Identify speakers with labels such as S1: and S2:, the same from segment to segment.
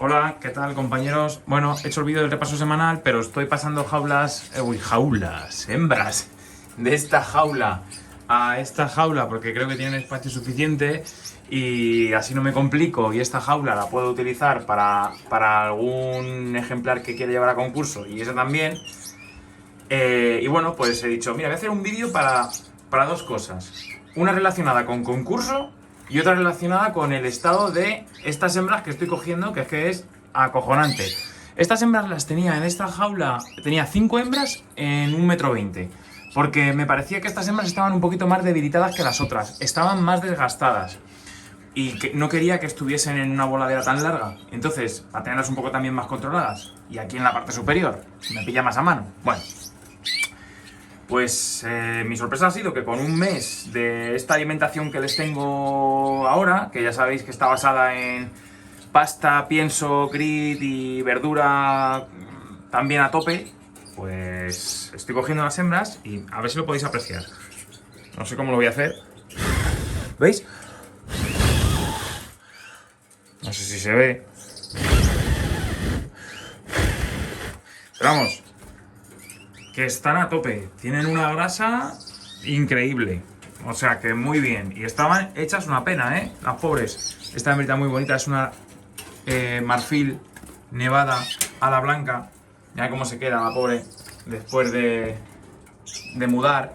S1: Hola, ¿qué tal, compañeros? Bueno, he hecho el vídeo del repaso semanal, pero estoy pasando hembras de esta jaula a esta jaula porque creo que tienen espacio suficiente y así no me complico y esta jaula la puedo utilizar para algún ejemplar que quiera llevar a concurso y esa también. Y bueno, pues he dicho, mira, voy a hacer un vídeo para dos cosas. Una relacionada con concurso y otra relacionada con el estado de estas hembras que estoy cogiendo, que es acojonante. Estas hembras las tenía en esta jaula, tenía 5 hembras en 1,20 m. Porque me parecía que estas hembras estaban un poquito más debilitadas que las otras. Estaban más desgastadas. Y que no quería que estuviesen en una voladera tan larga. Entonces, para tenerlas un poco también más controladas. Y aquí en la parte superior, me pilla más a mano. Bueno. Pues mi sorpresa ha sido que con un mes de esta alimentación que les tengo ahora, que ya sabéis que está basada en pasta, pienso, grit y verdura también a tope, pues estoy cogiendo las hembras y a ver si lo podéis apreciar. No sé cómo lo voy a hacer. ¿Veis? No sé si se ve. Pero vamos, que están a tope, tienen una grasa increíble, o sea que muy bien, y estaban hechas una pena, las pobres. Esta hembrita muy bonita es una marfil nevada a la blanca, mira cómo se queda la pobre después de mudar,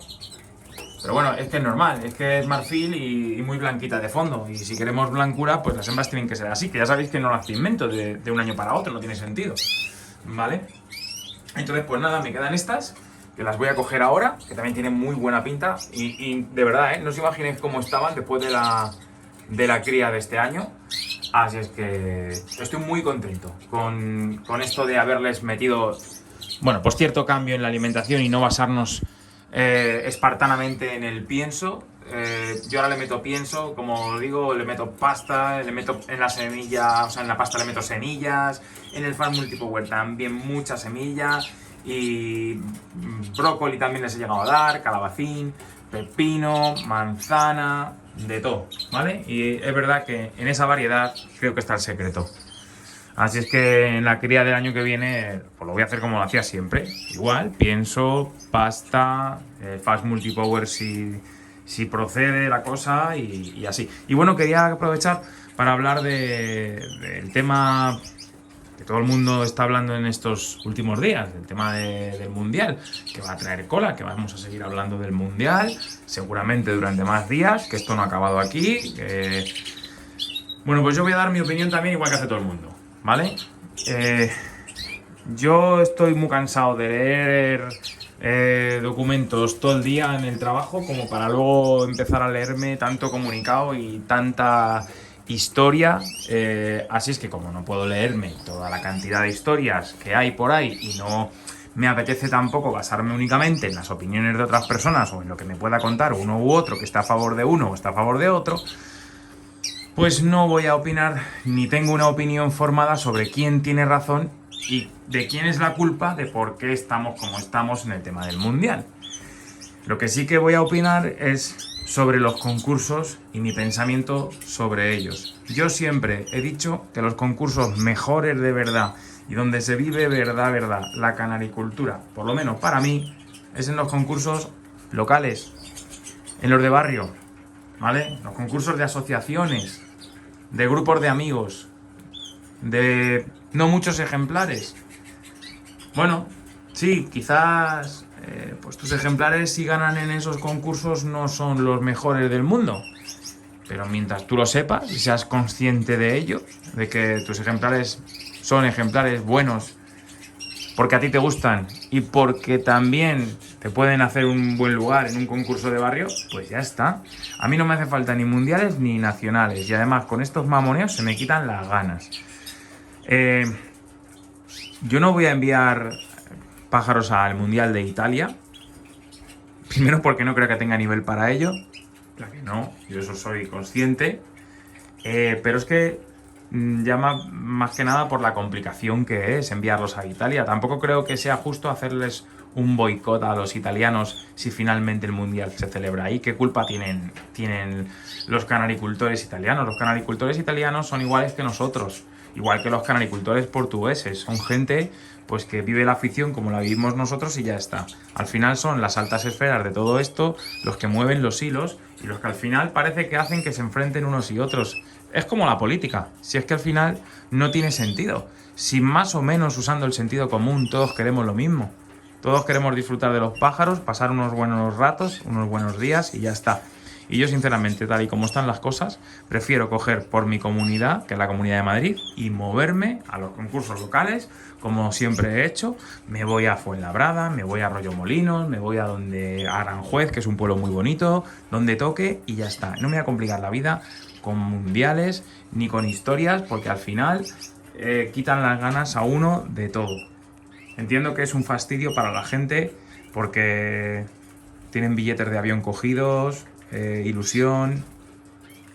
S1: pero bueno, es que es normal, es que es marfil y muy blanquita de fondo, y si queremos blancura, pues las hembras tienen que ser así, que ya sabéis que no las invento de un año para otro, no tiene sentido, ¿vale? Entonces, pues nada, me quedan estas, que las voy a coger ahora, que también tienen muy buena pinta. Y de verdad, no os imaginéis cómo estaban después de la cría de este año. Así es que estoy muy contento con esto de haberles metido, bueno, pues cierto cambio en la alimentación y no basarnos espartanamente en el pienso. Yo ahora le meto pienso, como digo, le meto pasta, le meto en la semilla, o sea, en la pasta le meto semillas, en el Farm Multipower también muchas semillas y brócoli también les he llegado a dar, calabacín, pepino, manzana, de todo, ¿vale? Y es verdad que en esa variedad creo que está el secreto. Así es que en la cría del año que viene pues lo voy a hacer como lo hacía siempre. Igual, pienso, pasta, Fast Multipower si procede la cosa y así. Y bueno, quería aprovechar para hablar del tema que todo el mundo está hablando en estos últimos días, el tema del Mundial, que va a traer cola, que vamos a seguir hablando del Mundial, seguramente durante más días, que esto no ha acabado aquí. Bueno, pues yo voy a dar mi opinión también, igual que hace todo el mundo, ¿vale? Yo estoy muy cansado de leer documentos todo el día en el trabajo como para luego empezar a leerme tanto comunicado y tanta historia, así es que como no puedo leerme toda la cantidad de historias que hay por ahí y no me apetece tampoco basarme únicamente en las opiniones de otras personas o en lo que me pueda contar uno u otro que está a favor de uno o está a favor de otro, pues no voy a opinar ni tengo una opinión formada sobre quién tiene razón y de quién es la culpa de por qué estamos como estamos en el tema del Mundial. Lo que sí que voy a opinar es sobre los concursos y mi pensamiento sobre ellos. Yo siempre he dicho que los concursos mejores de verdad y donde se vive verdad, la canaricultura, por lo menos para mí, es en los concursos locales, en los de barrio, ¿vale? Los concursos de asociaciones, de grupos de amigos, de no muchos ejemplares. Bueno, sí, quizás pues tus ejemplares si ganan en esos concursos no son los mejores del mundo, pero mientras tú lo sepas y seas consciente de ello, de que tus ejemplares son ejemplares buenos porque a ti te gustan y porque también te pueden hacer un buen lugar en un concurso de barrio, pues ya está. A mí no me hace falta ni mundiales ni nacionales y además con estos mamoneos se me quitan las ganas. Yo no voy a enviar pájaros al Mundial de Italia. Primero porque no creo que tenga nivel para ello. Claro que no, yo eso soy consciente. Pero es que llama más que nada por la complicación que es enviarlos a Italia. Tampoco creo que sea justo hacerles un boicot a los italianos si finalmente el Mundial se celebra ahí. ¿Qué culpa tienen los canaricultores italianos? Los canaricultores italianos son iguales que nosotros. Igual que los canalicultores portugueses, son gente pues que vive la afición como la vivimos nosotros y ya está. Al final son las altas esferas de todo esto los que mueven los hilos y los que al final parece que hacen que se enfrenten unos y otros. Es como la política, si es que al final no tiene sentido. Si más o menos usando el sentido común todos queremos lo mismo. Todos queremos disfrutar de los pájaros, pasar unos buenos ratos, unos buenos días y ya está. Y yo sinceramente, tal y como están las cosas, prefiero coger por mi comunidad, que es la Comunidad de Madrid, y moverme a los concursos locales, como siempre he hecho. Me voy a Fuenlabrada, me voy a Arroyomolinos, me voy a Aranjuez, que es un pueblo muy bonito, donde toque y ya está. No me voy a complicar la vida con mundiales ni con historias, porque al final quitan las ganas a uno de todo. Entiendo que es un fastidio para la gente porque tienen billetes de avión cogidos, ilusión,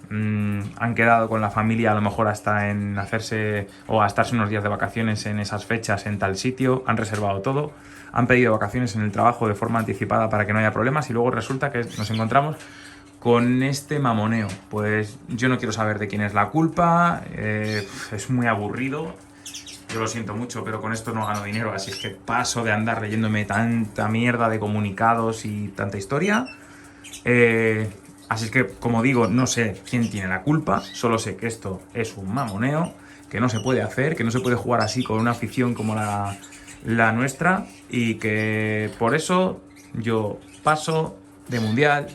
S1: han quedado con la familia a lo mejor hasta en hacerse o a estarse unos días de vacaciones en esas fechas en tal sitio, han reservado todo, han pedido vacaciones en el trabajo de forma anticipada para que no haya problemas y luego resulta que nos encontramos con este mamoneo. Pues yo no quiero saber de quién es la culpa, es muy aburrido. Yo lo siento mucho, pero con esto no gano dinero, así es que paso de andar leyéndome tanta mierda de comunicados y tanta historia. Así es que, como digo, no sé quién tiene la culpa, solo sé que esto es un mamoneo, que no se puede hacer, que no se puede jugar así con una afición como la nuestra y que por eso yo paso de mundial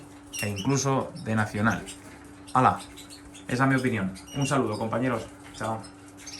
S1: e incluso de nacional. ¡Hala! Esa es mi opinión. Un saludo, compañeros. Chao.